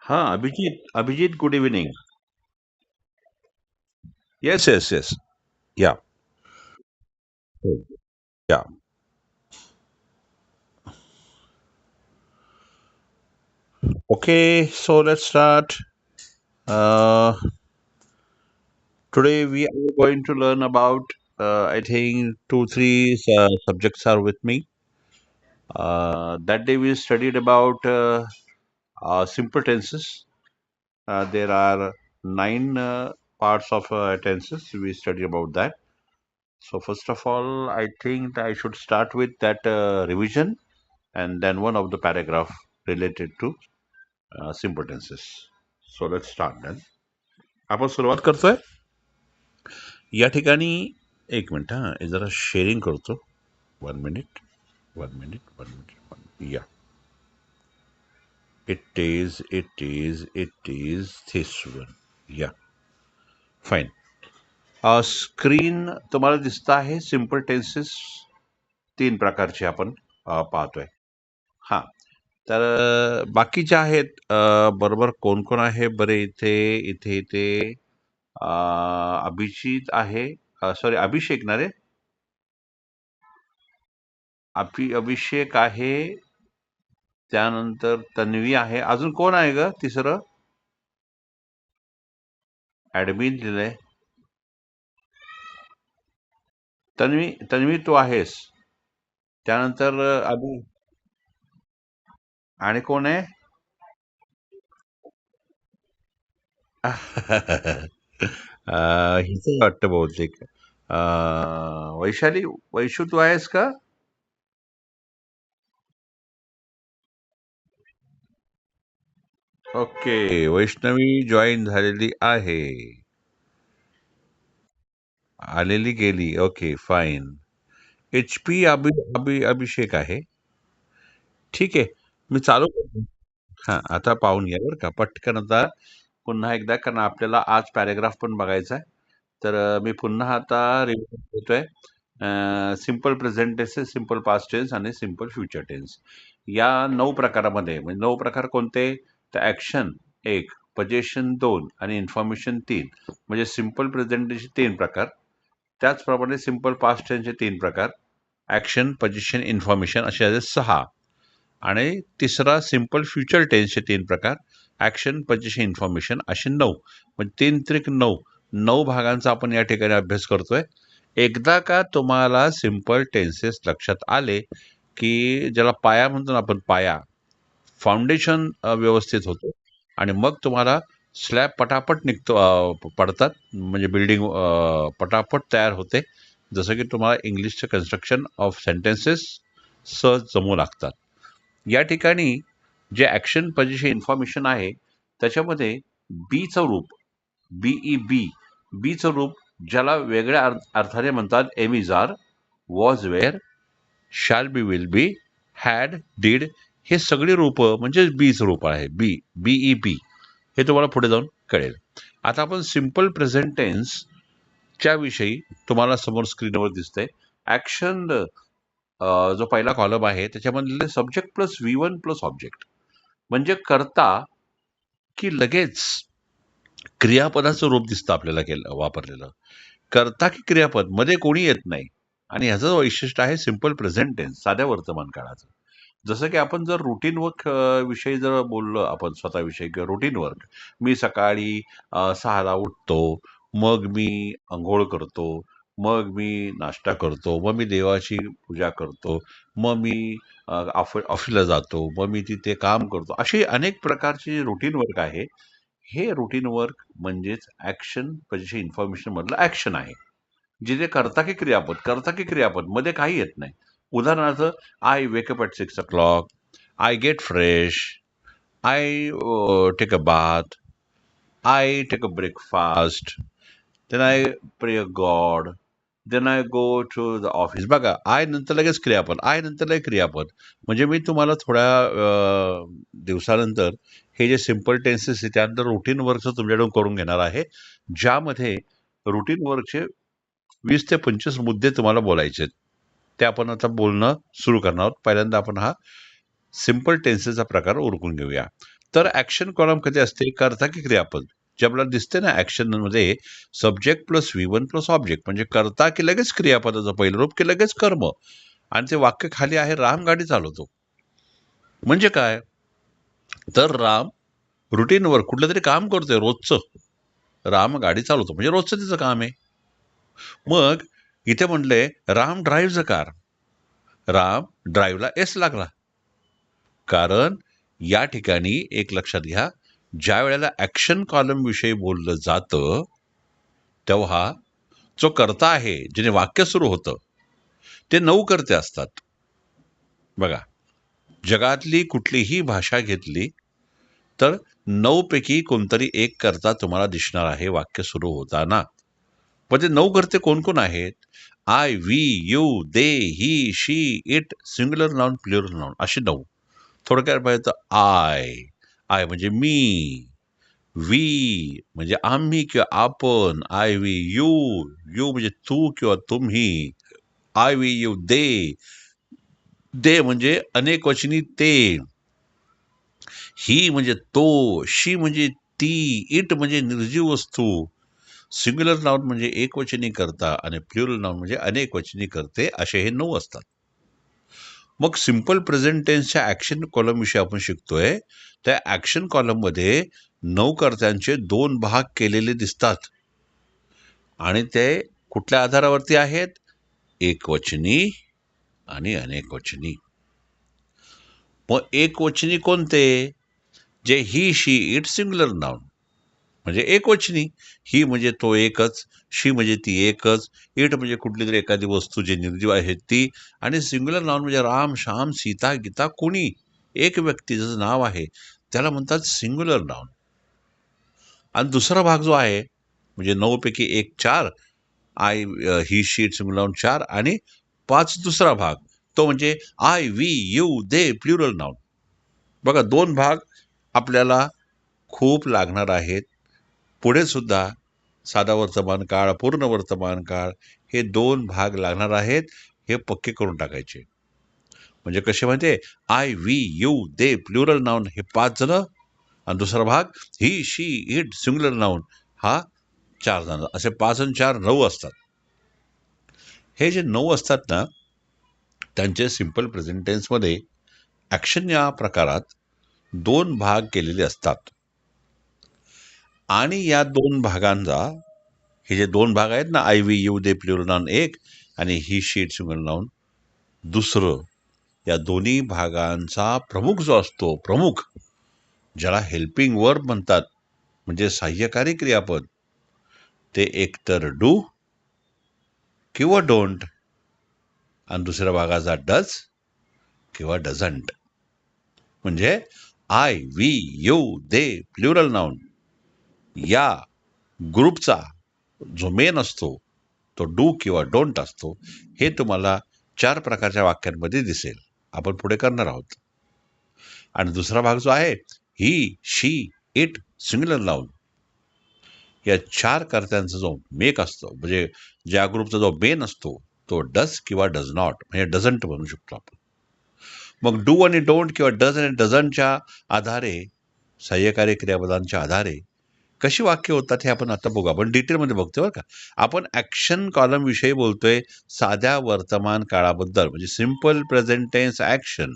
हाँ, Abhijit, Abhijit, good evening. Yes, yes, yes. Yeah. Yeah. Okay, so let's start. Uh, Today we are going to learn about, I think, two, three subjects are with me. That day we studied about simple tenses. There are nine parts of tenses. We studied about that. So first of all, I think I should start with that revision and then one of the paragraph related to simple tenses. So let's start then. आपण सुरुवात करतोय. या ठिकाणी एक minute हा हे जरा sharing करतो. 1 मिनिट, 1 मिनिट, 1 मिनिट, या. It is this one. या, फाईन. स्क्रीन तुम्हाला दिसत आहे. सिम्पल टेन्सेस तीन प्रकारचे आपण पाहतोय. हा, तर बाकीचे आहेत. बरोबर कोण कोण आहे बरे इथे इथे इथे अभिजित आहे. सॉरी, अभिषेक ना रे. अभिषेक आहे. त्यानंतर तन्वी आहे. अजून कोण आहे ग तिसरं? ऍडमिन दिलंय. तन्वी, तन्वी तू आहेस. त्यानंतर आणि कोण आहे? हिचं वाटतं बहुतेक. वैशाली, वैशू तू आहेस का? ओके, वैष्णवी जॉईन झालेली आहे. आलेली गेली. Okay, fine. HP अभिषेक आहे. ठीक आहे, मी चालू करतो. हा, आता पाहून घ्या बरं का पटकन. आता पुन्हा एकदा, कारण आपल्याला आज पॅराग्राफ पण बघायचा आहे. तर मी पुन्हा आता रिव्हिजन करतोय. Simple present tense, simple past tense आणि सिम्पल फ्युचर टेन्स या 9 प्रकारामध्ये. म्हणजे 9 प्रकार कोणते? तर ऍक्शन 1, पोझिशन 2 आणि इन्फॉर्मेशन 3. म्हणजे सिम्पल प्रेझेंटेचे 3 प्रकार. त्याचप्रमाणे सिम्पल पास्ट टेन्सचे 3 प्रकार. ऍक्शन, पोझिशन, इन्फॉर्मेशन असे 6. आणि तिसरा सिम्पल फ्युचर टेन्सचे 3 प्रकार. ऍक्शन, पोझिशन, इन्फॉर्मेशन असे 9. म्हणजे 3 त्रिक 9. 9 भागांचा आपण या ठिकाणी अभ्यास करतोय. एकदा का तुम्हाला सिम्पल टेन्सेस लक्षात आले की ज्याला पाया म्हणतो ना आपण, पाया, फाउंडेशन व्यवस्थित होतं आणि मग तुम्हाला स्लॅब पटापट निघतो, पडतात. म्हणजे बिल्डिंग पटापट तयार होते. जसं की तुम्हाला इंग्लिशचं कन्स्ट्रक्शन ऑफ सेंटेन्सेस सहज जमू लागतात. या ठिकाणी जे ऍक्शन, पोझिशन, इन्फॉर्मेशन आहे त्याच्यामध्ये बीचं रूप, बी बीचं रूप ज्याला वेगळ्या अर्थाने म्हणतात am is are, was were, shall be, will be, had, did, हे सगळी रूपं म्हणजे बीचं रूप आहे. बीई बी हे तुम्हाला पुढे जाऊन कळेल. आता आपण सिम्पल प्रेझेंट टेन्सच्या विषयी, तुम्हाला समोर स्क्रीनवर दिसतंय ऍक्शन. जो पहिला कॉलम आहे त्याच्यामधले subject plus V1 plus object, म्हणजे करता की लगेच क्रियापदाचं रूप दिसतं आपल्याला केलं वापरलेलं. करता की क्रियापद मध्ये कोणी येत नाही. आणि ह्याचं वैशिष्ट्य आहे सिम्पल प्रेझेंट टेन्स, साध्या वर्तमान काळाचं. जसं की आपण जर रुटीन वर्क विषयी जर बोललो, आपण स्वतःविषयी किंवा रुटीन वर्क, मी सकाळी 6ला उठतो, मग मी अंघोळ करतो, मग मी नाश्ता करतो, मग मी देवाची पूजा करतो, मग मी ऑफिसला जातो, मग मी तिथे काम करतो, अशी अनेक प्रकारची रुटीन वर्क आहे. हे रुटीन वर्क म्हणजेच ऍक्शन, पोझिशन, इन्फॉर्मेशन मधलं ऍक्शन आहे. जिथे करता की क्रियापद, करता की क्रियापद मध्ये काही येत नाही. उदाहरणार्थ, I wake up at 6 o'clock, I get fresh, I take a bath, I take a breakfast, then I pray God, then I go to the office. बघा, आय नंतर लगेच क्रियापद, आय नंतर लगेच क्रियापद. म्हणजे मी तुम्हाला थोड्या दिवसानंतर हे जे सिम्पल टेन्सेस आहे त्यानंतर रुटीन वर्कचं तुमच्याकडून करून घेणार आहे, ज्यामध्ये रुटीन वर्कचे 20 ते 25 मुद्दे तुम्हाला बोलायचे आहेत. ते आपण आता बोलणं सुरू करणार आहोत. पहिल्यांदा आपण हा सिम्पल टेन्सेसचा प्रकार ओळखून घेऊया. तर ऍक्शन कॉलम कधी असते, कर्ता की क्रियापद. जे आपल्याला दिसते ना ऍक्शन मध्ये, subject plus V1 plus object, म्हणजे कर्ता की लगेच क्रियापदाचं पहिलं रूप की लगेच कर्म. आणि ते वाक्य खाली आहे, राम गाडी चालवतो. म्हणजे काय, तर राम रुटीनवर कुठलं तरी काम करतोय रोजचं. राम गाडी चालवतो म्हणजे रोजचं तिचं काम आहे. मग इथे म्हटलंय Ram drive a car. Ram ड्राईव्हला एस लागला, कारण या ठिकाणी एक लक्षात घ्या, ज्या वेळेला ऍक्शन कॉलम विषयी बोललं जातं तेव्हा जो कर्ता आहे, ज्याने वाक्य सुरू होतं, ते 9 कर्ते असतात. बघा, जगातली कुठलीही भाषा घेतली तर 9 पैकी कोणतरी एक कर्ता तुम्हाला दिसणार आहे वाक्य सुरू होताना. पण ते 9 कर्ते कोण कोण आहेत? I, we, you, they, he, she, it, singular noun, plural noun, असे 9. थोडक्यात पाहिजे तर आय, आय म्हणजे मी, वी म्हणजे आम्ही किंवा आपण, आय वी यू, यू म्हणजे तू किंवा तुम्ही, आय वी यू दे, दे म्हणजे अनेकवचनी ते, ही म्हणजे तो, शी म्हणजे ती, इट म्हणजे निर्जीव वस्तू, सिंग्युलर नाउन म्हणजे एकवचनी करता आणि प्लुरल नाउन म्हणजे अनेकवचनी करते, असे हे 9 असतात. मग सिंपल प्रेझेंट टेन्सच्या ऍक्शन कॉलम विषयी आपण शिकतोय. त्या ऍक्शन कॉलम मध्ये 9 कर्त्यांचे 2 भाग केलेले दिसतात आणि ते कुठल्या आधारावरती आहेत? एकवचनी आणि अनेकवचनी. मग एकवचनी कोणते? जे ही, शी, इट, सिंग्युलर नाउन म्हणजे एकवचनी. ही म्हणजे तो एकच, शी म्हणजे ती एकच, इट म्हणजे कुठली तरी एखादी वस्तू जे निर्जीव आहे ती, आणि सिंग्युलर नाउन म्हणजे राम, श्याम, सीता, गीता, कोणी एक व्यक्ती ज्याचं नाव आहे त्याला म्हणतात सिंग्युलर नाउन. आणि दुसरा भाग जो आहे म्हणजे 9 पैकी एक 4, I, he, she, it, singular noun 4, आणि 5 दुसरा भाग, तो म्हणजे I, we, you, they, plural noun. बघा, 2 भाग आपल्याला खूप लागणार आहेत पुढे सुद्धा. साधा वर्तमान काळ, पूर्ण वर्तमान काळ, हे 2 भाग लागणार आहेत. हे पक्के करून टाकायचे. म्हणजे कसे माहितीये, I, we, you, they, plural noun हे 5 जण, आणि दुसरा भाग he, she, it, singular noun हा 4 जण, असे 5 आणि 4 9 असतात. हे जे 9 असतात ना, त्यांचे सिंपल प्रेझेंट टेन्समध्ये ऍक्शन या प्रकारात 2 भाग केलेले असतात. आणि या 2 भागांचा, हे जे 2 भाग आहेत ना, I, we, you, they, plural noun एक आणि he, she, it, singular noun दुसरं, या दोन्ही भागांचा प्रमुख जो असतो, प्रमुख, ज्याला हेल्पिंग वर्ब म्हणतात म्हणजे सहाय्यकारी क्रियापद, ते एकतर डू किंवा डोंट, आणि दुसऱ्या भागाचा डज किंवा डझंट. म्हणजे I, we, you, they, plural noun या ग्रुपचा जो मेन असतो तो डू किंवा डोंट असतो. हे तुम्हाला 4 प्रकारच्या वाक्यांमध्ये दिसेल, आपण पुढे करणार आहोत. आणि दुसरा भाग जो आहे, ही, शी, इट, सिंग्युलर नाउन, या 4 कर्त्यांचा जो मेक असतो, म्हणजे ज्या ग्रुपचा जो मेन असतो, तो डज किंवा डज नॉट म्हणजे डझंट म्हणू शकतो आपण. मग डू आणि डोंट किंवा डज आणि डझंटच्या आधारे, सहाय्यकारी क्रियापदांच्या आधारे कशी वाक्य होतात हे आपण आता बघू. आपण डिटेलमध्ये बघतोय बरं का. आपण ऍक्शन कॉलम विषयी बोलतोय, साध्या वर्तमान काळाबद्दल, म्हणजे सिंपल प्रेझेंट टेन्स ऍक्शन.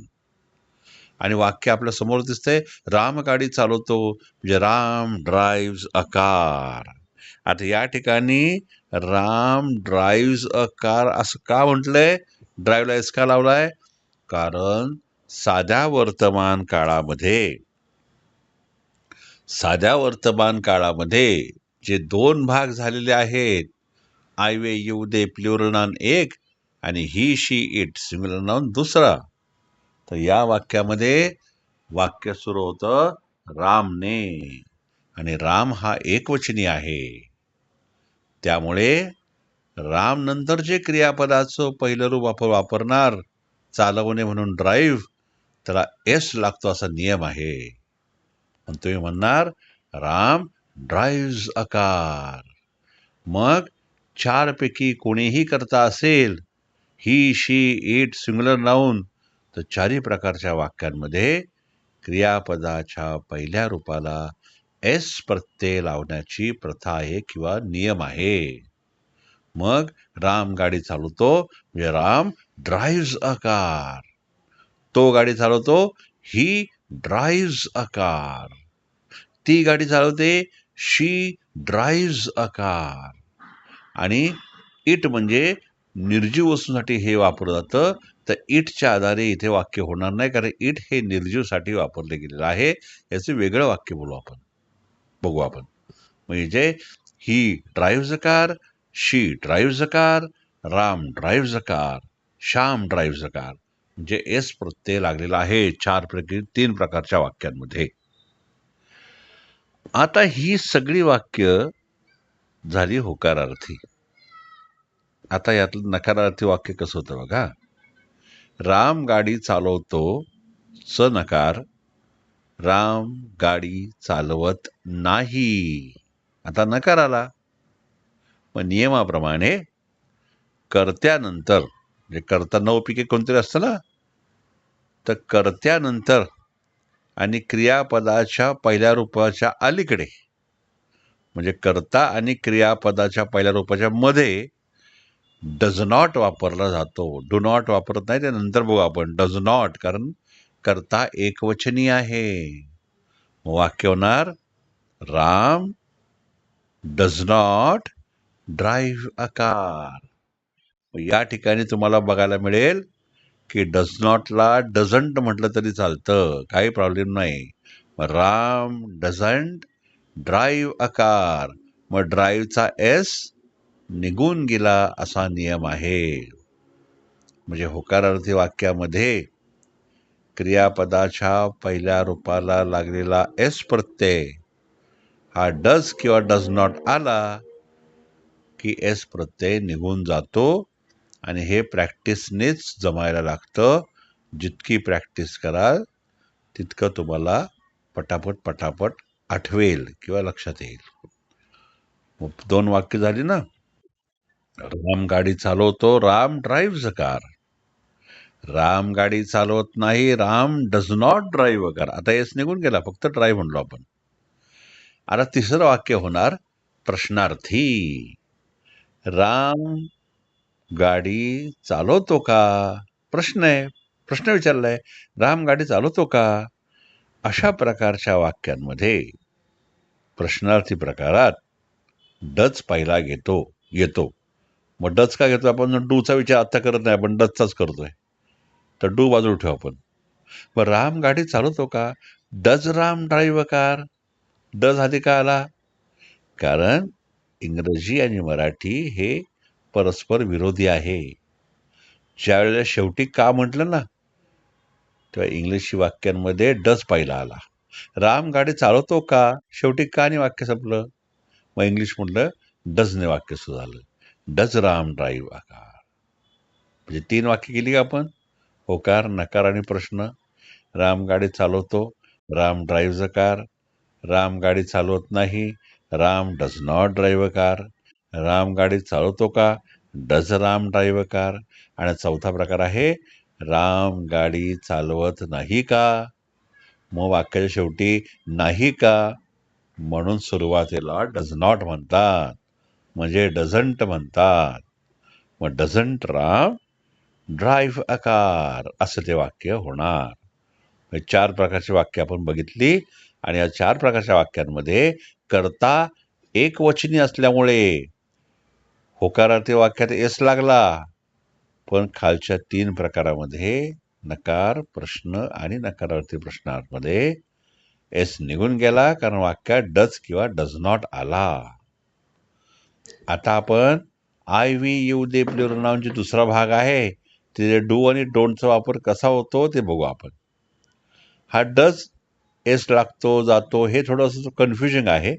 आणि वाक्य आपल्या समोर दिसतंय, राम गाडी चालवतो म्हणजे राम ड्राईव्ह अ कार. आता या ठिकाणी राम ड्राईव्ह अ कार असं का म्हटलंय, ड्राईव्हला एस का लावलाय? कारण साध्या वर्तमान काळामध्ये जे 2 भाग झालेले आहेत, I, way, you, they, plural noun एक आणि he, she, it, singular noun दुसरा, तर या वाक्यामध्ये वाक्य सुरू होतं रामने, आणि राम हा एकवचनी आहे. त्यामुळे राम नंतर जे क्रियापदाचं पहिलं रूप आपण वापरणार, चालवणे म्हणून ड्राईव्ह, त्याला एस लागतो असा नियम आहे. पण तुम्ही म्हणणार राम ड्राईव्ह अ कार. मग 4 पैकी कोणीही करता असेल, ही, शी, इट, सिंग्युलर नाउन, तर 4ही प्रकारच्या वाक्यांमध्ये क्रियापदाच्या पहिल्या रूपाला एस प्रत्यय लावण्याची प्रथा आहे किंवा नियम आहे. मग राम गाडी चालवतो म्हणजे राम ड्राईव्ह अ कार. तो गाडी चालवतो, ही ड्राईव्ह अ कार. ती गाडी चालवते, शी ड्राईव्ह अ कार. आणि इट म्हणजे निर्जीव वस्तूसाठी हे वापरलं जातं. तर इटच्या आधारे इथे वाक्य होणार नाही, कारण इट हे निर्जीवसाठी वापरले गेलेलं आहे. याचं वेगळं वाक्य बघू आपण. म्हणजे he drive a car, she drive a car, Ram drive a car, Shyam drive a car. म्हणजे एस प्रत्यय लागलेला आहे तीन प्रकारच्या वाक्यांमध्ये. आता ही सगळी वाक्य झाली होकारार्थी. आता यातलं नकारार्थी वाक्य कसं होतं बघा. राम गाडी चालवतो च नकार, राम गाडी चालवत नाही. आता नकार आला. मग नियमाप्रमाणे कर्त्यानंतर, म्हणजे कर्ता नौपिके कोणतरी असतं ना, तर कर्त्यानंतर आणि क्रियापदाच्या पहिल्या रूपाच्या अलीकडे, म्हणजे कर्ता आणि क्रियापदाच्या पहिल्या रूपाच्या मध्ये डज नॉट वापरला जातो. डू नॉट वापरत नाही, ते नंतर बघू आपण. डज नॉट, कारण कर्ता एकवचनी आहे. वाक्य होणार Ram does not drive a car. या ठिकाणी तुम्हाला बघायला मिळेल की डज नॉटला डझंट म्हटलं तरी चालतं, काही प्रॉब्लेम नाही. Ram doesn't drive a car. मग ड्राईव्हचा एस निघून गेला असा नियम आहे. म्हणजे होकारार्थी वाक्यामध्ये क्रियापदाच्या पहिल्या रूपाला लागलेला एस प्रत्यय हा डज किंवा डज नॉट आला की एस प्रत्यय निघून जातो. आणि हे प्रॅक्टिसनेच जमायला लागतं. जितकी प्रॅक्टिस कराल तितकं तुम्हाला पटापट आठवेल किंवा लक्षात येईल. मग 2 वाक्य झाली ना. राम गाडी चालवतो, Ram drive a car. Ram गाडी चालवत नाही, Ram does not drive a car. आता एस निघून गेला, फक्त ड्राईव्ह म्हणलो आपण. आता तिसरं वाक्य होणार प्रश्नार्थी. राम गाडी चालवतो का? प्रश्न आहे, प्रश्न विचारलाय. राम गाडी चालवतो का? अशा प्रकारच्या वाक्यांमध्ये प्रश्नार्थी प्रकारात डच पहिला येतो. मग डच का घेतो आपण? डूचा विचार आता करत नाही, आपण डचचाच करतोय. तर डू बाजूला ठेवू आपण. मग राम गाडी चालवतो का? Does Ram drive a car. Does आधी का आला? कारण इंग्रजी आणि मराठी हे परस्पर विरोधी आहे. ज्या वेळेला शेवटी का म्हटलं ना, तेव्हा इंग्लिश वाक्यांमध्ये डज पहिला आला. राम गाडी चालवतो का? शेवटी का आणि वाक्य संपलं. मग इंग्लिश म्हटलं डजने वाक्य सुरू झालं. Does Ram drive a car. म्हणजे 3 वाक्य केली का आपण? होकार, नकार आणि प्रश्न. राम गाडी चालवतो, Ram drive a car. Ram गाडी चालवत नाही, Ram does not drive a car. Ram गाडी चालवतो का? Does Ram drive a car. आणि चौथा प्रकार आहे राम गाडी चालवत नाही का. मग वाक्याच्या शेवटी नाही का म्हणून सुरुवातीला डज नॉट म्हणतात, म्हणजे डझंट म्हणतात. मग doesn't Ram drive a car असं ते वाक्य होणार. 4 प्रकारची वाक्य आपण बघितली. आणि या 4 प्रकारच्या वाक्यांमध्ये कर्ता एकवचनी असल्यामुळे होकारार्थी वाक्यात एस लागला. पण खालच्या 3 प्रकारामध्ये नकार, प्रश्न आणि नकारार्थी प्रश्नांमध्ये एस निघून गेला, कारण वाक्यात डज किंवा डज नॉट आला. आता आपण I, we, you, they plural नाउनचे दुसरा भाग आहे, तिथे डू आणि डोंटचा वापर कसा होतो ते बघू आपण. हा डज एस लागतो जातो हे थोडंसं कन्फ्युजिंग आहे.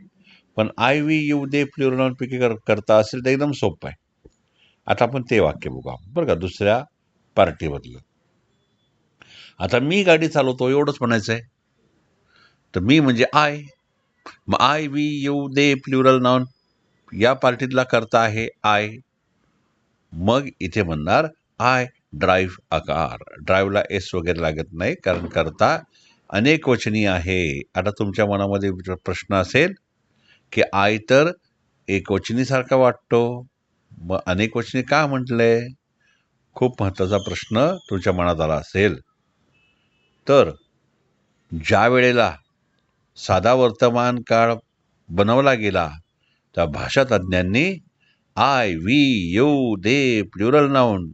पण I, we, you, they plural noun पैकी करता असेल तर एकदम सोपं आहे. आता आपण ते वाक्य बघू आपण, बरं का, दुसऱ्या पार्टीमधलं. आता मी गाडी चालवतो एवढंच म्हणायचं आहे. तर मी म्हणजे आय. मग I, we, you, they plural noun या पार्टीतला करता आहे आय. मग इथे म्हणणार आय ड्राईव्ह अ कार. ड्राईव्हला एस वगैरे लागत नाही, कारण करता अनेकवचनी आहे. आता तुमच्या मनामध्ये प्रश्न असेल की आय तर एकवचनीसारखा वाटतो, मग अनेकवचनी का म्हटलंय? खूप महत्वाचा प्रश्न तुमच्या मनात आला असेल. तर ज्या वेळेला साधा वर्तमान काळ बनवला गेला त्या भाषा तज्ज्ञांनी I, we, you, they plural noun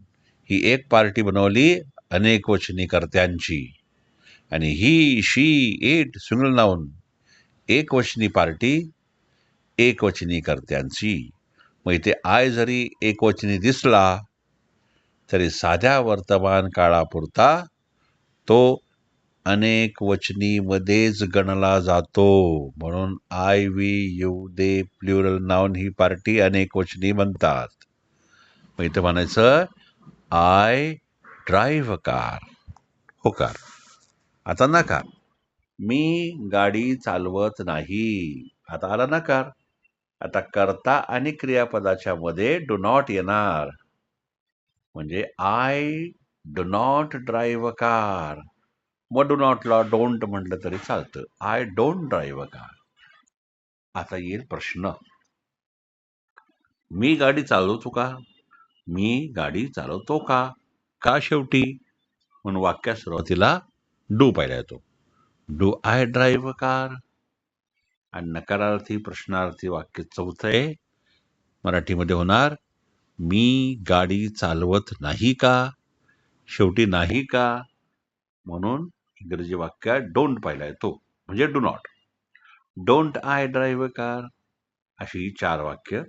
ही एक पार्टी बनवली अनेकवचनी कर्त्यांची, आणि he, she, it single noun एकवचनी पार्टी एकवचनी कर्त्यांची. मग इथे आय जरी एकवचनी दिसला तरी साध्या वर्तमान काळापुरता तो अनेक वचनीमध्येच गणला जातो. म्हणून I, we, you, they plural noun ही पार्टी अनेक वचनी म्हणतात. मग इथं म्हणायचं आय ड्राईव्ह कार, हो कार. आता नकार, मी गाडी चालवत नाही. आता आला नकार. आता कर्ता आणि क्रियापदाच्या मध्ये डू नॉट येणार, म्हणजे I do not drive car. मग डू नॉटला डोंट म्हटलं तरी चालतं. I don't drive car. आता येईल प्रश्न, मी गाडी चालवतो का? मी गाडी चालवतो का? का शेवटी? म्हणून वाक्यात सुरुवातीला डू पहिला येतो. Do I drive car? आणि नकारार्थी प्रश्नार्थी वाक्य चौथं आहे, मराठीमध्ये होणार मी गाडी चालवत नाही का? शेवटी नाही का, म्हणून इंग्रजी वाक्यात डोंट पहिला येतो, म्हणजे do not. Don't I drive car, अशी 4 वाक्य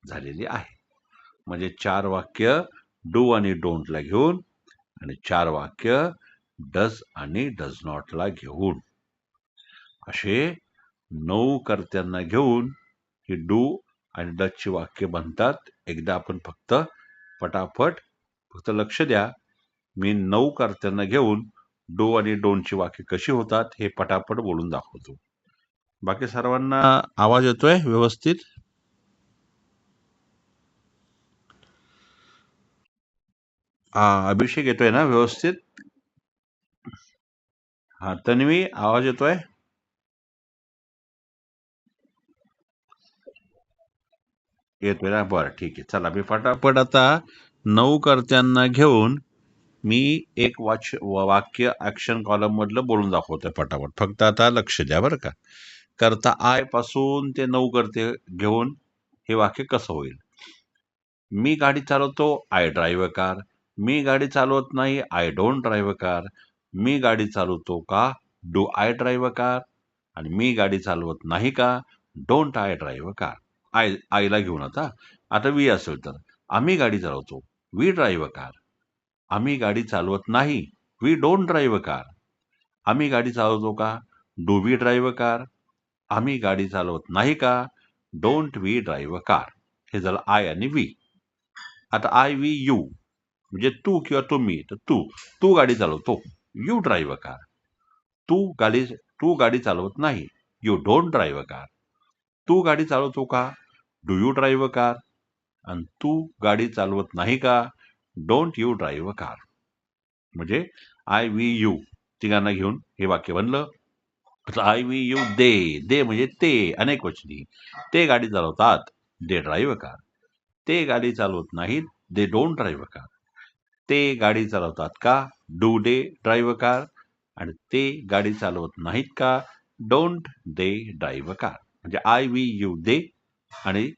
झालेली आहे. म्हणजे 4 वाक्य डू आणि डोंटला घेऊन आणि 4 वाक्य डज आणि डज नॉटला घेऊन, असे 9 कर्त्यांना घेऊन ही डू आणि डजची वाक्य बनतात. एकदा आपण फक्त पटापट लक्ष द्या. मी 9 कर्त्यांना घेऊन डू आणि डोंटची वाक्य कशी होतात हे पटापट बोलून दाखवतो. बाकी सर्वांना आवाज येतोय व्यवस्थित? अभिषेक येतोय ना व्यवस्थित? हा, तन्वी आवाज येतोय? येतोय ना, बरं ठीक आहे. चला मी फटाफट आता 9 कर्त्यांना घेऊन मी एक वाक्य ऍक्शन कॉलम मधलं बोलून दाखवतोय पटापट. फक्त आता लक्ष द्या बरं का. करता आय पासून ते 9 कर्ते घेऊन हे वाक्य कसं होईल. मी गाडी चालवतो, आय ड्राईव्ह कार. मी गाडी चालवत नाही, आय डोंट ड्राईव्ह कार. मी गाडी चालवतो का, डू आय ड्राईव्ह कार. आणि मी गाडी चालवत नाही का, डोंट आय ड्राईव्ह कार. आईला घेऊन आता आता वी असेल तर आम्ही गाडी चालवतो, वी ड्राईव्ह कार. आम्ही गाडी चालवत नाही, वी डोंट ड्राईव्ह कार. आम्ही गाडी चालवतो का, डू वी ड्राईव्ह कार. आम्ही गाडी चालवत नाही का, डोंट वी ड्राईव्ह कार. हे झालं आय आणि वी. आता आय, वी, यू म्हणजे तू किंवा तुम्ही. तर तू गाडी चालवतो, यू ड्राईव्ह कार. तू गाडी चालवत नाही, यू डोंट ड्राईव्ह कार. तू गाडी चालवतो का, डू यू ड्राईव्ह कार. आणि तू गाडी चालवत नाही का, डोंट यू ड्राईव्ह कार. म्हणजे आय, वी, यू तिघांना घेऊन हे वाक्य बनलं. आय, वी, यू, दे म्हणजे ते अनेक वचनी. ते गाडी चालवतात, दे ड्राईव्ह कार. ते गाडी चालवत नाहीत, दे डोंट ड्राईव्ह कार. ते गाडी चालवतात का, डू दे ड्राईव्ह कार. आणि ते गाडी चालवत नाहीत का, डोंट दे ड्राईव्ह कार. म्हणजे आय, वी, यू, दे. आणि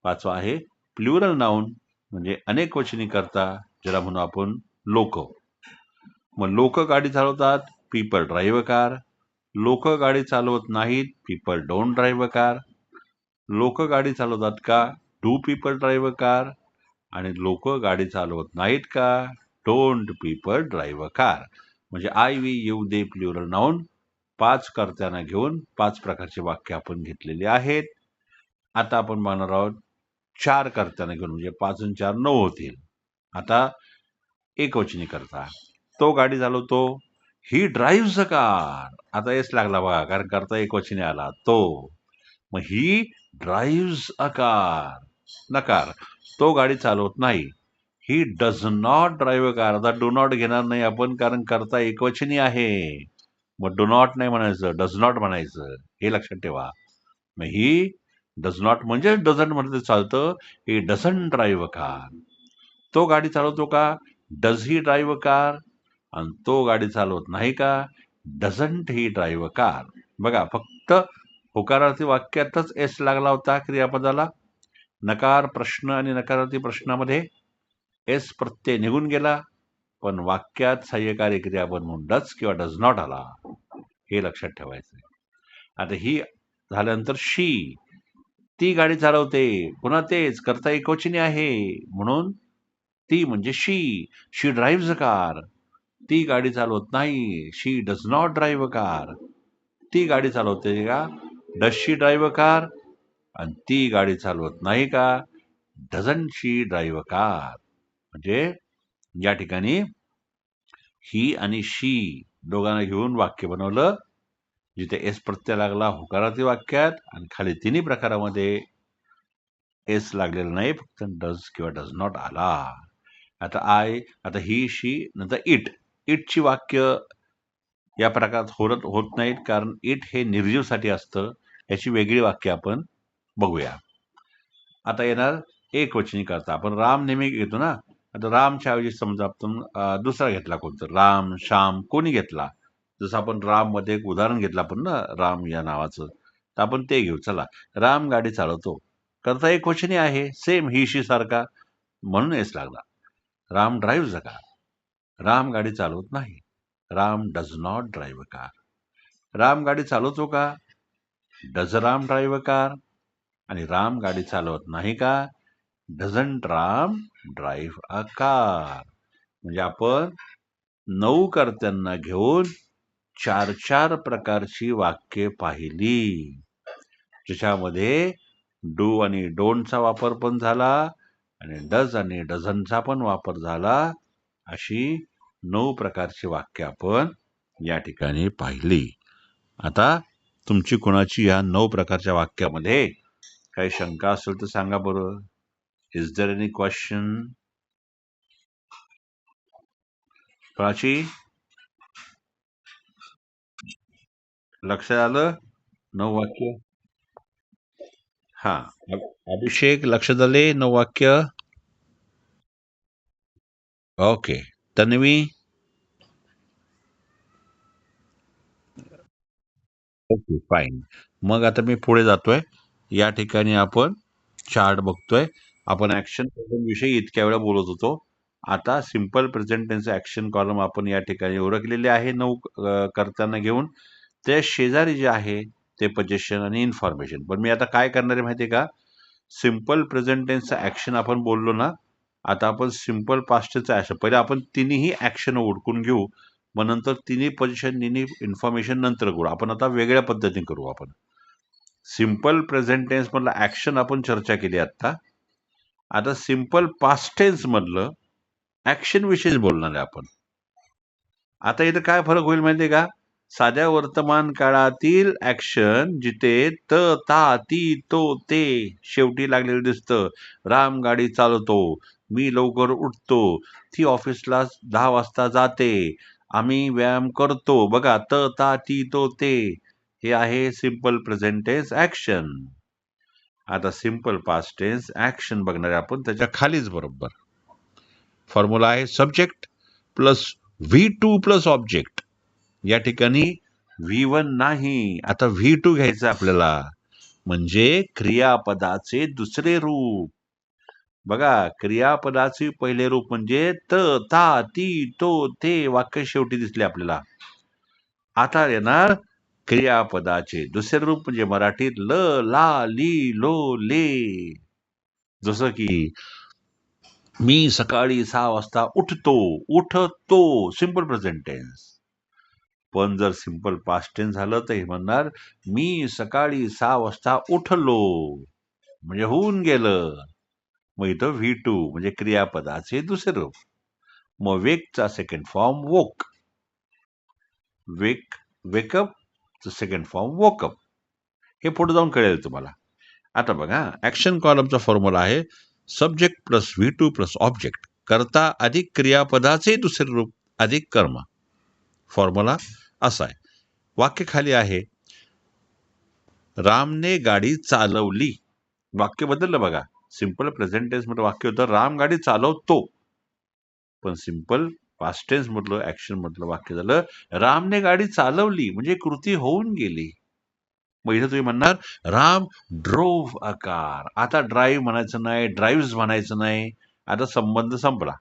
5वा आहे प्लुरल नाउन, म्हणजे अनेक वचनी करता, ज्याला म्हणू आपण लोक. मग लोक गाडी चालवतात, पीपल ड्राईव्ह कार. लोक गाडी चालवत नाहीत, पीपल डोंट ड्राईव्ह कार. लोक गाडी चालवतात का, डू पीपल ड्राईव्ह कार. आणि लोक गाडी चालवत नाहीत का, डोंट पीपल ड्राईव्ह कार. म्हणजे I, we, you, they plural noun 5 कर्त्यांना घेऊन 5 प्रकारचे वाक्य आपण घेतलेली आहेत. आता आपण बघणार आहोत 4 कर्त्यांना घेऊन, म्हणजे 5 आणि 4 9 होतील. आता एकवचनी करता, तो गाडी चालवतो, ही ड्राईव्ह द कार. आता येस लागला बघा, कारण करता एकवचनी आला तो. मग ही ड्राईव्ह अ कार. नकार, तो गाडी चालवत नाही, he does not drive car. आता डू नॉट घेणार नाही आपण, कारण करता एकवचनी आहे. मग डू नॉट नाही म्हणायचं, डज नॉट म्हणायचं, हे लक्षात ठेवा. मग ही डज नॉट म्हणजे डझंट म्हटलं तर चालतं. He doesn't drive a car. तो गाडी चालवतो का? Does he drive a car. आणि तो गाडी चालवत नाही का? Doesn't he drive a car. बघा, फक्त होकारार्थी वाक्यातच एस लागला होता क्रियापदाला. नकार प्रश्न आणि नकारार्थी प्रश्नामध्ये एस प्रत्यय निघून गेला, पण वाक्यात सहाय्यकारी क्रियापद म्हणून डज किंवा डज नॉट आला. हे लक्षात ठेवायचं. आता ही झाल्यानंतर शी, ती गाडी चालवते. पुन्हा तेच कर्ता एकवचनी आहे म्हणून ती म्हणजे शी. शी ड्राईव्हज अ कार. ती गाडी चालवत नाही. She does not drive a car. ती गाडी चालवते का? Does she drive a car. आणि ती गाडी चालवत नाही का? Doesn't she drive a car. म्हणजे या ठिकाणी ही आणि शी दोघांना घेऊन वाक्य बनवलं, जिथे एस प्रत्यय लागला होकारार्थी वाक्यात आणि खाली तिन्ही प्रकारामध्ये एस लागलेला नाही, फक्त डज किंवा डज नॉट आला. आता ही शी नंतर इट. इटची वाक्य या प्रकारात होत नाहीत, कारण इट हे निर्जीवसाठी असतं. याची वेगळी वाक्य आपण बघूया. आता येणार एकवचनी करता. आपण राम नेहमी घेतो ना. आता रामच्या ऐवजी समजा आपण दुसरा घेतला कोणतं, राम, श्याम, कोणी घेतला. जसं आपण राम मध्ये एक उदाहरण घेतलं आपण ना, राम या नावाचं, तर आपण ते घेऊ. चला, राम गाडी चालवतो. करता एकवचनी आहे, सेम ही शी सारखा, म्हणून एस लागला. Ram drive a car. Ram गाडी चालवत नाही. Ram does not drive a car. Ram गाडी चालवतो का? Does Ram drive a car. आणि राम गाडी चालवत नाही का? Doesn't Ram drive a car. म्हणजे आपण 9 कर्त्यांना घेऊन 4 प्रकारची वाक्ये पाहिली, ज्याच्यामध्ये डू आणि डोंटचा वापर पण झाला आणि डज आणि डझनचा पण वापर झाला. अशी 9 प्रकारची वाक्य आपण या ठिकाणी पाहिली. आता तुमची कोणाची या 9 प्रकारच्या वाक्यामध्ये काही शंका असेल तर सांगा बरं. Is there any question? कोणाची लक्षात आलं? 9 वाक्य. हा, अभिषेक लक्षात आले 9 वाक्य? ओके. तन्वी? Okay, fine. मग आता मी पुढे जातोय. या ठिकाणी आपण चार्ट बघतोय. आपण ऍक्शन कॉलम विषयी इतक्या वेळा बोलत होतो. आता simple present tense action column आपण या ठिकाणी ओळखलेले आहे 9 करताना घेऊन. त्या शेजारी जे आहे ते पोझिशन आणि इन्फॉर्मेशन. पण मी आता काय करणार आहे माहिती आहे का? सिंपल प्रेझेंट टेन्सचा ऍक्शन आपण बोललो ना, आता आपण सिंपल पास्टचा ऍक्शन, पहिले आपण तिन्ही ऍक्शन ओळखून घेऊ, मग नंतर तिन्ही पोझिशन तिन्ही इन्फॉर्मेशन नंतर करू. आपण आता वेगळ्या पद्धतीने करू. आपण सिंपल प्रेझेंट टेन्स मधलं ऍक्शन आपण चर्चा केली आता सिंपल पास्ट टेन्स मधलं ऍक्शन विषयीच बोलणार आहे आपण. आता इथं काय फरक होईल माहितीये का? साध्या वर्तमान काळातील ऍक्शन जिथे त, ता, ती, तो, ते शेवटी लागलेलं दिसतं. राम गाडी चालवतो. मी लवकर उठतो. ती ऑफिसला 10 वाजता जाते. आम्ही व्यायाम करतो. बघा, त, ता, ती, तो, ते हे आहे सिंपल प्रेझेंट टेन्स ऍक्शन. आता सिंपल पास्ट टेन्स ऍक्शन बघणारे आपण त्याच्या खालीच बरोबर फॉर्म्युला आहे subject plus V2 plus object. या ठिकाणी V1 नाही, आता V2 घ्यायचं आपल्याला, म्हणजे क्रियापदाचे दुसरे रूप. बघा, क्रियापदाचे पहिले रूप म्हणजे त, ता, ती, तो, ते वाक्य शेवटी दिसले आपल्याला. आता येणार क्रियापदाचे दुसरे रूप म्हणजे मराठीत ल, ला, ली, लो, ले. जसं की मी सकाळी 6 वाजता उठतो. उठतो सिंपल प्रेझेंट टेन्स. पण जर सिंपल पास्ट टेन्स झालं तर हे म्हणणार मी सकाळी 6 वाजता उठलो, म्हणजे होऊन गेलं. मग इथं V2 म्हणजे क्रियापदाचे दुसरे रूप. मग वेकचा सेकंड फॉर्म वोक. Wake up second form woke up. हे पुढे जाऊन कळेल तुम्हाला. आता बघा, ऍक्शन कॉलमचा फॉर्म्युला आहे subject plus V2 plus object. कर्ता अधिक क्रियापदाचे दुसरे रूप अधिक कर्म. फॉर्म्युला असा आहे. वाक्य खाली आहे, रामने गाडी चालवली. वाक्य बदललं बघा. सिंपल प्रेझेंट टेन्स मध्ये वाक्य होतं राम गाडी चालवतो, पण सिंपल पास्ट टेन्स मधलं ऍक्शन मधलं वाक्य झालं रामने गाडी चालवली, म्हणजे कृती होऊन गेली. मग इथे तुम्ही म्हणणार राम ड्रोव्ह अ कार. आता ड्राईव्ह म्हणायचं नाही, ड्राईव्ह म्हणायचं नाही. आता संबंध संपला.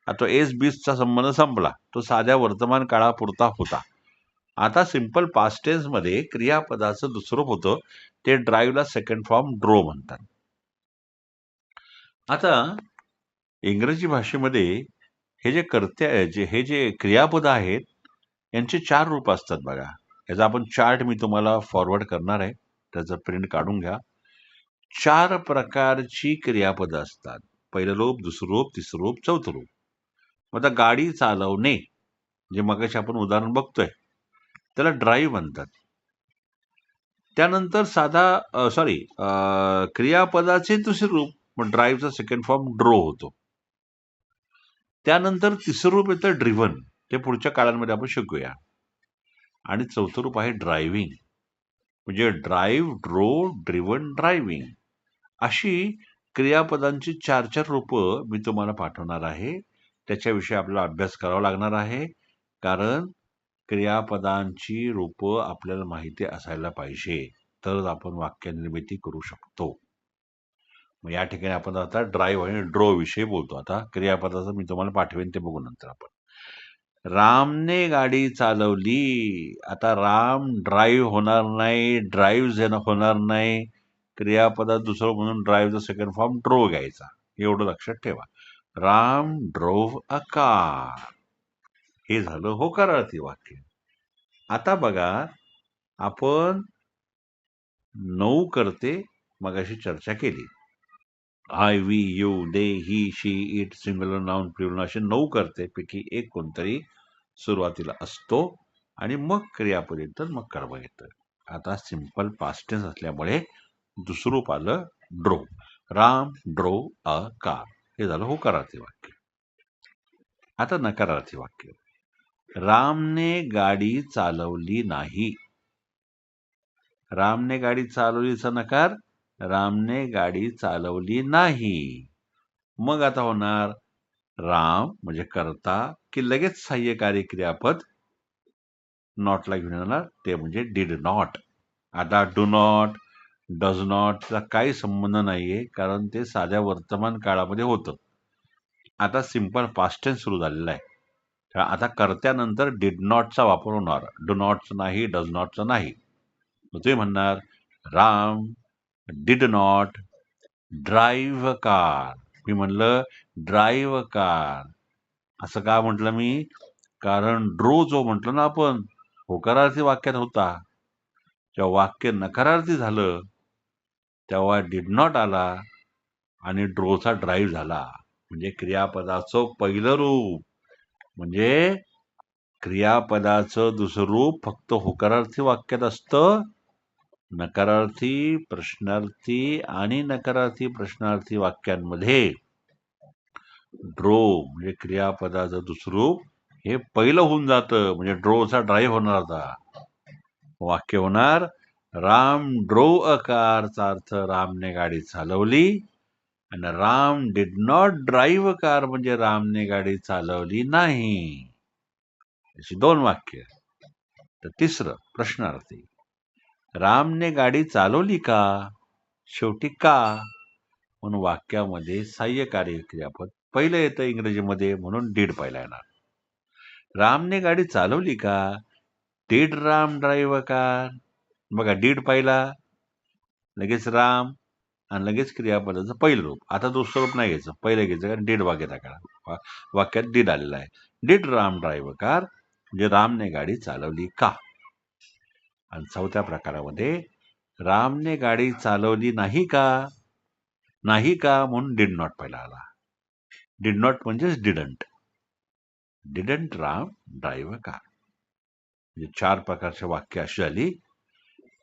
आता तो एस बीसचा संबंध संपला. तो साध्या वर्तमान काळापुरता होता. आता सिंपल पास्ट टेन्स मध्ये क्रियापदाचं दुसरं रूप होतं, ते ड्राईव्हला सेकंड फॉर्म ड्रो म्हणतात. आता इंग्रजी भाषेमध्ये हे जे हे जे क्रियापद आहेत, यांचे 4 रूप असतात बघा. याचा आपण चार्ट मी तुम्हाला फॉरवर्ड करणार आहे. त्याचं प्रिंट काढून घ्या. 4 प्रकारची क्रियापदं असतात. पहिलं रूप, दुसरं रूप, तिसरं रूप, चौथं रूप. आता गाडी चालवणे, जे मगाशी आपण उदाहरण बघतोय, त्याला ड्राईव्ह म्हणतात. त्यानंतर क्रियापदाचे दुसरे रूप, मग ड्राईव्हचा सेकंड फॉर्म ड्रो होतो. त्यानंतर तिसरं रूप येतं ड्रिव्हन, ते पुढच्या काळांमध्ये आपण शिकूया. आणि चौथं रूप आहे ड्रायव्हिंग, म्हणजे ड्राईव्ह, ड्रो, ड्रिव्हन, ड्रायव्हिंग. अशी क्रियापदांची 4 रूपं मी तुम्हाला पाठवणार आहे. त्याच्याविषयी आपल्याला अभ्यास करावा लागणार आहे, कारण क्रियापदांची रूपं आपल्याला माहिती असायला पाहिजे, तरच आपण वाक्यनिर्मिती करू शकतो. मग या ठिकाणी आपण आता ड्राईव्ह आणि ड्रो विषयी बोलतो. आता क्रियापदाचं मी तुम्हाला पाठवेन, ते बघू नंतर आपण. रामने गाडी चालवली. आता राम ड्राईव्ह होणार नाही, ड्राईव्ह होणार नाही. क्रियापदात दुसरं म्हणून ड्राईव्हचा सेकंड फॉर्म ड्रो घ्यायचा. एवढं लक्षात ठेवा. Ram drove a car. हे झालं होकारार्थी वाक्य. आता बघा, आपण 9 करते मगाशी चर्चा केली. I, we, you, they, he, she, it, singular noun, plural असे 9 करते पैकी एक कोणतरी सुरुवातीला असतो आणि मग क्रियापद येतं, मग कर्म येतं. आता सिंपल पास्ट टेन्स असल्यामुळे दुसरं रूप आलं ड्रो. राम ड्रो अ कार. हे झालं होकारार्थी वाक्य. आता नकारार्थी वाक्य. रामने गाडी चालवली नाही. रामने गाडी चालवलीचा नकार, रामने गाडी चालवली नाही. मग आता होणार राम म्हणजे कर्ता, की लगेच सहाय्यकारी क्रियापद नॉटला घेऊन येणार, ते म्हणजे डिड नॉट. आता डू नॉट, डज नॉटचा काही संबंध नाहीये, कारण ते साध्या वर्तमान काळामध्ये होतं. आता सिंपल पास्ट टेन्स सुरू झालेला आहे. आता कर्त्यानंतर डिड नॉटचा वापर होणार. डू नॉटचं नाही, डज नॉटचं नाही. ते म्हणणार Ram did not drive car. मी म्हणलं ड्राईव्ह कार. असं का म्हटलं मी? कारण ड्रो जो म्हटलं ना आपण, होकारार्थी वाक्यात होता. जेव्हा वाक्य नकारार्थी झालं, तेव्हा डिड नॉट आला आणि ड्रोचा ड्राईव्ह झाला. म्हणजे क्रियापदाचं पहिलं रूप, म्हणजे क्रियापदाचं दुसरं रूप फक्त होकारार्थी वाक्यात असतं. नकारार्थी, प्रश्नार्थी आणि नकारार्थी प्रश्नार्थी वाक्यांमध्ये ड्रो म्हणजे क्रियापदाचं दुसरं रूप हे पहिलं होऊन जातं. म्हणजे ड्रोचा ड्राईव्ह होणार होता. वाक्य होणार राम ड्रो अ कारचा अर्थ रामने गाडी चालवली, आणि Ram did not drive car म्हणजे रामने गाडी चालवली नाही. अशी 2 वाक्य. तर तिसरं प्रश्नार्थी. रामने गाडी चालवली का? शेवटी का? म्हणून वाक्यामध्ये सहाय्यकारी क्रियापद पहिलं येतं इंग्रजीमध्ये, म्हणून डीड पहिला येणार. रामने गाडी चालवली का? Did Ram drive car. बघा, डीड पहिला, लगेच राम, आणि लगेच क्रियापदाचं पहिलं रूप. आता दुसरं रूप नाही घ्यायचं, पहिलं घ्यायचं, कारण डीड वाक्यात काळा वाक्यात डीड आलेला आहे. डिड राम ड्राईव्ह कार म्हणजे रामने गाडी चालवली का. आणि चौथ्या प्रकारामध्ये रामने गाडी चालवली नाही का? नाही का म्हणून डिड नॉट पहिला आला. डिड नॉट म्हणजेच didn't. Didn't Ram drive car. म्हणजे 4 प्रकारचे वाक्य अशी झाली.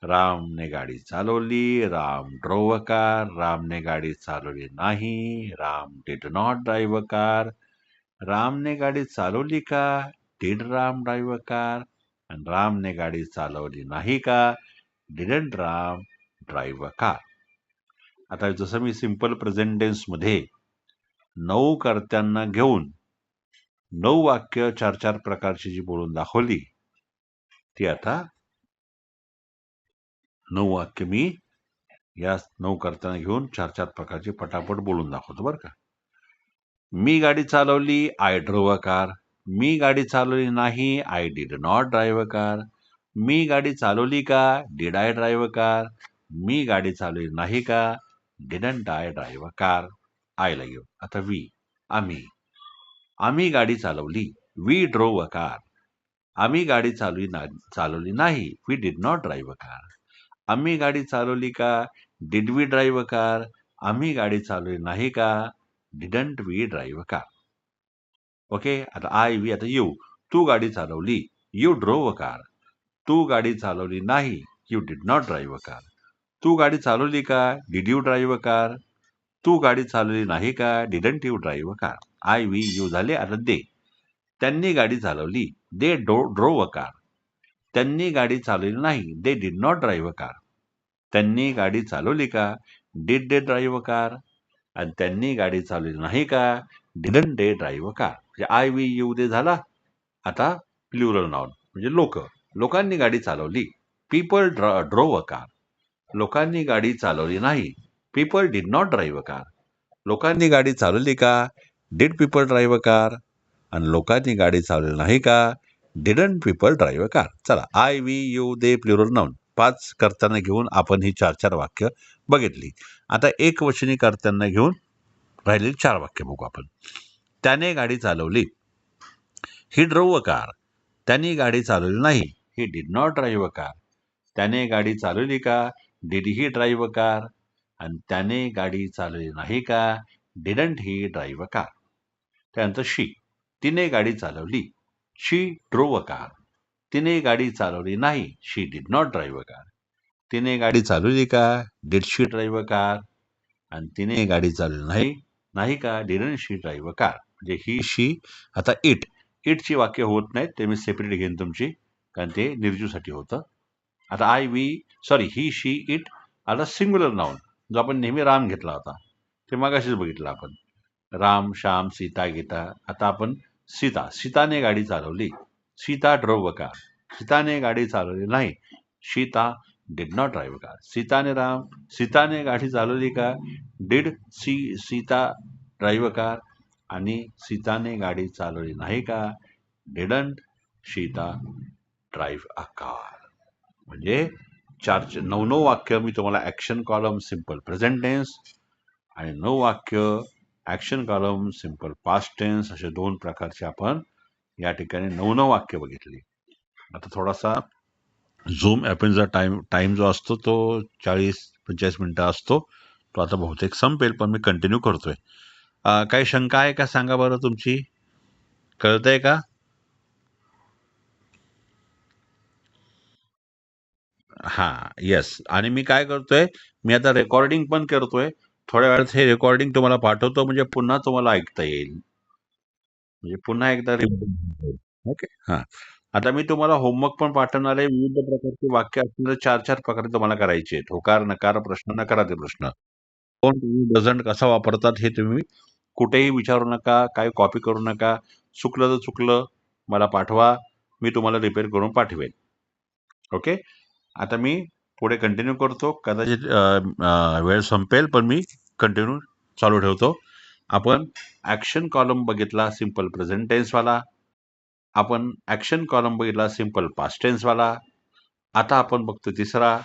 रामने गाडी चालवली, राम ड्रोव्ह कार, रामने गाडी चालवली नाही, Ram did not drive car, रामने गाडी चालवली का, डिड राम ड्राईव्ह कार, आणि रामने गाडी चालवली नाही का? Didn't Ram drive a car. आता जसं मी सिंपल प्रेझेंट टेन्स मध्ये 9 कर्त्यांना घेऊन 9 वाक्य 4-4 प्रकारची जी बोलून दाखवली, ती आता 9 वाक्य मी या 9 कर्त्यांना घेऊन 4-4 प्रकारची पटापट बोलून दाखवतो बरं का. मी गाडी चालवली, आय ड्रोव अ कार. मी गाडी चालवली नाही, I did not drive a car. मी गाडी चालवली का? Did I drive a car. मी गाडी चालवली नाही का? Didn't I drive a car. आयला घेऊ. आता आम्ही. आम्ही गाडी चालवली. We drove a car. आम्ही गाडी चालवली नाही. We did not drive a car. आम्ही गाडी चालवली का? Did we drive a car. आम्ही गाडी चालवली नाही का? Didn't we drive a car. Okay. आता आता यू. तू गाडी चालवली. You drove a car. तू गाडी चालवली नाही. You did not drive a car. तू गाडी चालवली का? Did you drive a car. तू गाडी चालवली नाही का? Didn't you drive a car. We you झाले. आता दे. त्यांनी गाडी चालवली. They drove a car. त्यांनी गाडी चालवली नाही. They did not drive a car. त्यांनी गाडी चालवली का? Did they drive a car. आणि त्यांनी गाडी चालवली नाही का? Didn't they drive a car. म्हणजे वी यू दे झाला. आता प्लुरल नाउन म्हणजे लोकांनी गाडी चालवली. People drove a car. लोकांनी गाडी चालवली नाही. People did not drive a car. लोकांनी गाडी चालवली का? Did people drive a car. आणि लोकांनी गाडी चालवली नाही का? Didn't people drive a car. चला we you they plural noun 5 कर्त्यांना घेऊन आपण ही 4-4 वाक्य बघितली. आता एकवचनी कर्त्यांना घेऊन राहिलेली 4 वाक्य बघू आपण. त्याने गाडी चालवली. He drove a car. त्यांनी गाडी चालवली नाही. He did not drive a car. त्याने गाडी चालवली का? Did he drive a car. आणि त्याने गाडी चालवली नाही का? Didn't he drive a car. त्यानंतर तिने गाडी चालवली. She drove a car. तिने गाडी चालवली नाही. She did not drive a car. तिने गाडी चालवली का? Did she drive a car. आणि तिने गाडी चालवली नाही का? Didn't she drive a car. म्हणजे ही आता इटची वाक्य होत नाहीत, ते मी सेपरेट घेईन तुमची, कारण ते निर्जूसाठी होतं. आता ही शी इट आता सिंग्युलर नाउन जो आपण नेहमी राम घेतला होता ते मगाशीच बघितलं आपण. राम, श्याम, सीता, गीता. आता आपण सीताने गाडी चालवली. Sita drove a car. सीताने गाडी चालवली नाही. Sita did not drive car. सीताने गाडी चालवली का? Did Sita drive car. आणि सीताने गाडी चालवली नाही का? Didn't Sita drive a car. म्हणजे 9 वाक्य मी तुम्हाला action column simple present tense आणि 9 वाक्य action column simple past tense असे 2 प्रकारचे आपण या ठिकाणी 9 वाक्य बघितली. आता थोडासा झूम ॲपचा टाइम जो असतो तो 40-45 मिनिटं असतो. तो आता बहुतेक संपेल, पण मी कंटिन्यू करतोय. काही शंका आहे का सांगा बरं तुमची? कळतंय का? येस. आणि मी काय करतोय, मी आता रेकॉर्डिंग पण करतोय. थोड्या वेळात हे रेकॉर्डिंग तुम्हाला पाठवतो, म्हणजे पुन्हा तुम्हाला ऐकता येईल. म्हणजे पुन्हा एकदा ओके. आता मी तुम्हाला होमवर्क पण पाठवणार आहे. विविध प्रकारची वाक्य असणारे 4-4 प्रकारे तुम्हाला करायचे आहेत. होकार, नकार प्रश्न, नकाराचे प्रश्न. कोण डझंट कसा वापरतात हे तुम्ही कुठेही विचारू नका, काही कॉपी करू नका. चुकलं तर चुकलं, मला पाठवा. मी तुम्हाला रिपेअर करून पाठवेन. ओके. आता मी पुढे कंटिन्यू करतो. कदाचित वेळ संपेल, पण मी कंटिन्यू चालू ठेवतो. आपण ऍक्शन कॉलम बघितला सिंपल प्रेझेंट टेन्स वाला. आपण ऍक्शन कॉलम बघितला सिंपल पास्ट टेन्स वाला. आता आपण बघतो तिसरा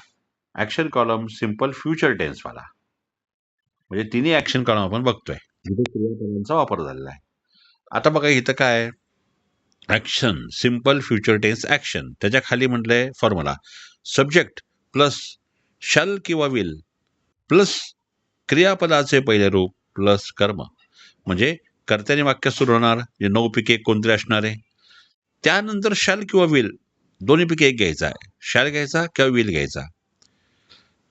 action column simple future tense वाला. म्हणजे तिन्ही ऍक्शन कॉलम आपण बघतोय, जिथे क्रियापदांचा वापर झालेला आहे. आता बघा इथं काय action simple future tense action, त्याच्या खाली म्हटलंय फॉर्म्युला सब्जेक्ट प्लस शल किंवा विल प्लस क्रियापदाचे पहिले रूप प्लस कर्म. म्हणजे कर्त्याने वाक्य सुरू होणार, जे 9 पैकी एक कोणतरी असणार आहे. त्यानंतर शॅल किंवा विल दोन्हीपैकी एक घ्यायचा आहे. शॅल घ्यायचा किंवा विल घ्यायचा.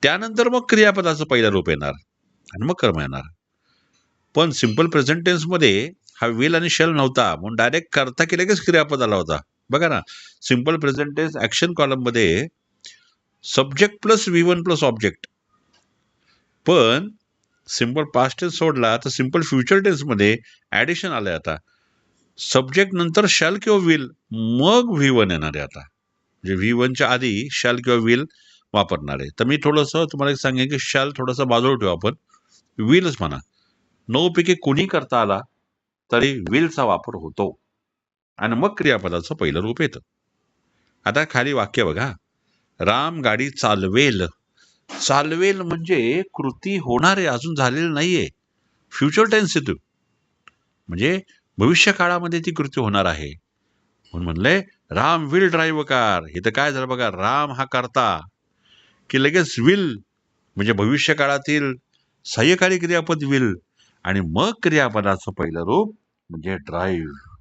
त्यानंतर मग क्रियापदाचं पहिलं रूप येणार आणि मग कर्म येणार. पण सिंपल प्रेझेंट टेन्स मध्ये हा विल आणि शॅल नव्हता, म्हणून डायरेक्ट कर्ता की लगेच क्रियापद आला होता. बघा ना, simple present tense action column मध्ये subject plus V1 plus object, पण सिम्पल पास्ट टेन्स सोडला तर सिम्पल फ्युचर टेन्स मध्ये ऍडिशन आलंय आता. सब्जेक्ट नंतर शॅल किंवा विल, मग V1 येणार आहे आता. म्हणजे V1च्या आधी शॅल किंवा विल वापरणार आहे. तर मी थोडंसं तुम्हाला एक सांगेन की शॅल थोडासा बाजूला ठेवू आपण, विलच म्हणा. 9 पैकी कुणी करता आला तरी विलचा वापर होतो आणि मग क्रियापदाचं पहिलं रूप येतं. आता खाली वाक्य बघा, राम गाडी चालवेल. चालवेल म्हणजे कृती होणार आहे, अजून झालेली नाहीये, फ्युचर टेन्स येतो, म्हणजे भविष्य काळामध्ये ती कृती होणार आहे. म्हणून म्हणलंय राम विल ड्राईव्ह कार. इथं काय झालं बघा, राम हा करता की लगेच विल, म्हणजे भविष्य काळातील सहाय्यकारी क्रियापद विल, आणि मग क्रियापदाचं पहिलं रूप म्हणजे ड्राईव्ह,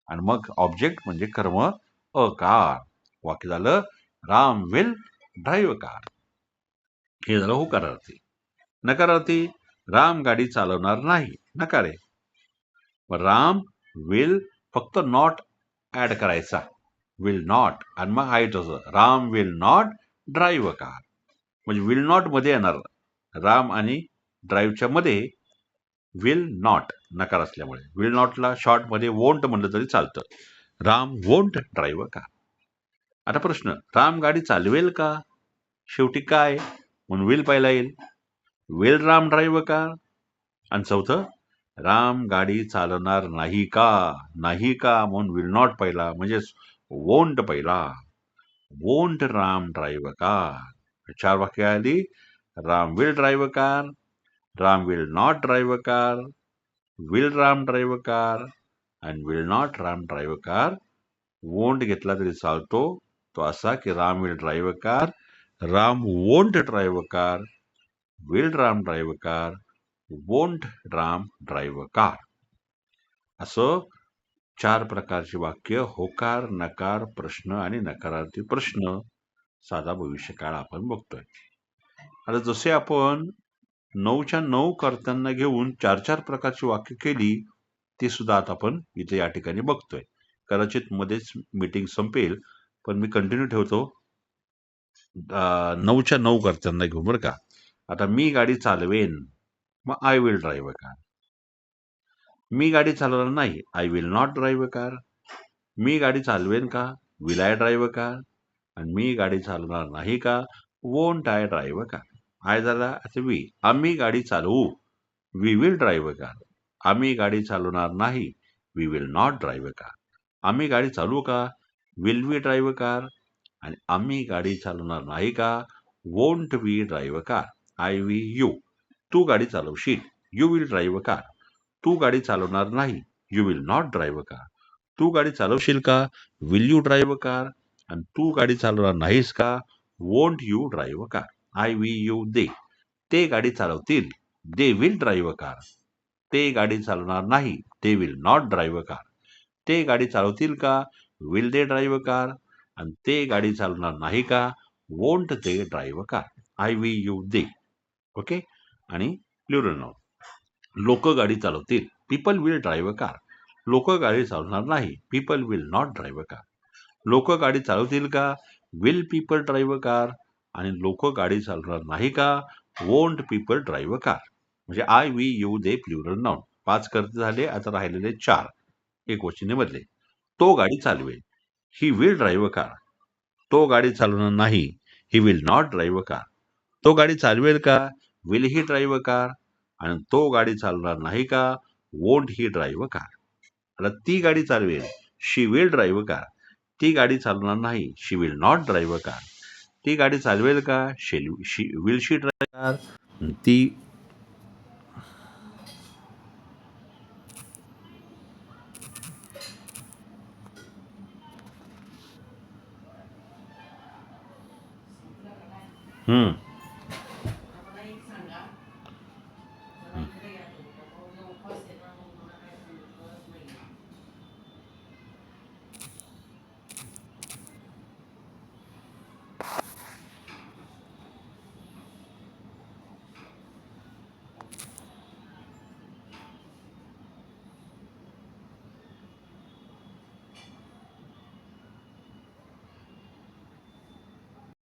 आणि मग ऑब्जेक्ट म्हणजे कर्म कार. वाक्य झालं राम विल ड्राईव्ह कार. हे झालं होकारार्थी. नकारार्थी, राम गाडी चालवणार नाही, नकार आहे. राम विल फक्त नॉट ऍड करायचा, विल नॉट, आणि मग आहे तसं Ram will not drive car, म्हणजे विल नॉट मध्ये येणार. राम आणि ड्राईव्हच्या मध्ये विल नॉट नकार असल्यामुळे विल नॉटला शॉर्ट मध्ये वोंट म्हणलं तरी चालतं. Ram won't drive car. आता प्रश्न, राम गाडी चालवेल का? शेवटी काय म्हणून विल पहिला येईल, विल राम ड्राईव्ह कार. आणि चौथं, राम गाडी चालवणार नाही का, नाही का म्हणून विल नॉट पहिला, म्हणजे वोंट पहिला, वोंट राम ड्राईव्ह कार. 4 वाक्य आली, Ram will drive car, Ram will not drive car, will Ram drive car, आणि will not Ram drive car. Won't घेतला तरी चालतो, तो असा की Ram will drive car, Ram won't drive car, will Ram drive car, won't Ram drive car. असं 4 प्रकारची वाक्य, होकार, नकार, प्रश्न आणि नकारार्थी प्रश्न, साधा भविष्यकाळ आपण बघतोय. आता जसे आपण 9च्या 9 कर्त्यांना घेऊन 4 प्रकारची वाक्य केली, ती सुद्धा आता आपण इथे या ठिकाणी बघतोय. कदाचित मध्येच मीटिंग संपेल, पण मी कंटिन्यू ठेवतो 9च्या 9 कर्त्यांना घेऊन, बरं का. आता मी गाडी चालवेन, मग आय विल ड्राईव्ह कार. मी गाडी चालवणार नाही, I will not drive car. मी गाडी चालवेन का, विल आय ड्राईव्ह कार. आणि मी गाडी चालवणार नाही का, won't I drive car. I झाला आता वी, आम्ही गाडी चालवू, वी विल ड्राईव्ह कार. आम्ही गाडी चालवणार नाही, we will not drive car. आम्ही गाडी चालवू का, विल वी ड्राईव्ह कार. आणि आम्ही गाडी चालवणार नाही का, won't we drive car. I we you, तू गाडी चालवशील, यू विल ड्राईव्ह कार. तू गाडी चालवणार नाही, you will not drive car. तू गाडी चालवशील का, विल यू ड्राईव्ह कार. आणि तू गाडी चालवणार नाहीस का, won't you drive car. I we you they, ते गाडी चालवतील, दे विल ड्राईव्ह कार. ते गाडी चालवणार नाही, ते विल नॉट ड्राईव्ह कार. ते गाडी चालवतील का, विल दे ड्राईव्ह कार. आणि ते गाडी चालवणार नाही का, won't they drive car. I we you they. Okay. आणि प्लुरल नाउन, लोक गाडी चालवतील, पीपल विल ड्राईव्ह कार. लोक गाडी चालवणार नाही, people will not drive car. लोक गाडी चालवतील का, विल पीपल ड्राईव्ह कार. आणि लोक गाडी चालवणार नाही का, वोंट पीपल ड्राईव्ह कार. म्हणजे I we you they plural noun. 5 कर्ते झाले, आता राहिलेले 4 एक वचने मधले. तो गाडी चालवेल, ही विल ड्राईव्ह कार. तो गाडी चालवणार नाही, he will not drive car. तो गाडी चालवेल का, विल ही ड्राईव्ह कार. आणि तो गाडी चालवणार नाही का, वोंट ही ड्राईव्ह कार. आता ती गाडी चालवेल, शी विल ड्राईव्ह कार. ती गाडी चालवणार नाही, शी विल नॉट ड्राईव्ह कार. ती गाडी चालवेल का, विल शी ड्राईव्ह कार. ती